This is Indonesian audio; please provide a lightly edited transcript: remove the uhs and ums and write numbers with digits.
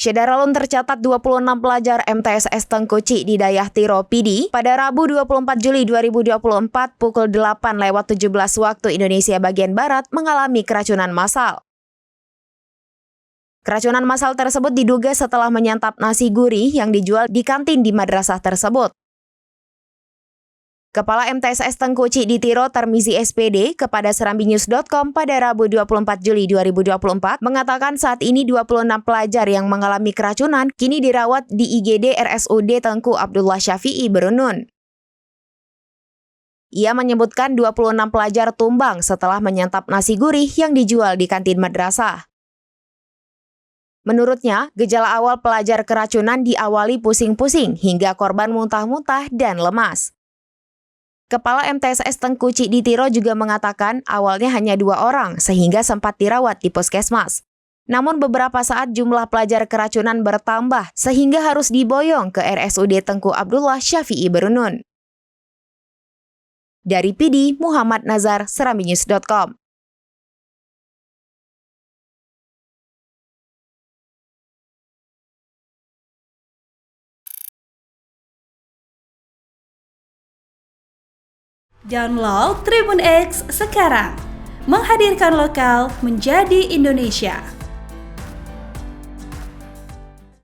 Syederalun tercatat 26 pelajar MTSS Tengkuci di Dayah Tiro PD pada Rabu 24 Juli 2024 pukul 8:17 waktu Indonesia bagian Barat mengalami keracunan massal. Keracunan massal tersebut diduga setelah menyantap nasi gurih yang dijual di kantin di madrasah tersebut. Kepala MTSS Tengkuci di Tiro Tarmizi SPD kepada serambinews.com pada Rabu 24 Juli 2024 mengatakan saat ini 26 pelajar yang mengalami keracunan kini dirawat di IGD RSUD Tengku Abdullah Syafi'i Berunun. Ia menyebutkan 26 pelajar tumbang setelah menyantap nasi gurih yang dijual di kantin madrasah. Menurutnya, gejala awal pelajar keracunan diawali pusing-pusing hingga korban muntah-muntah dan lemas. Kepala MTSS Tengkuci di Tiro juga mengatakan awalnya hanya 2 orang sehingga sempat dirawat di puskesmas. Namun beberapa saat jumlah pelajar keracunan bertambah sehingga harus diboyong ke RSUD Tengku Abdullah Syafi'i Berunun. Dari PD, Muhammad Nazar, serambinews.com. Download Tribun X sekarang, menghadirkan lokal menjadi Indonesia.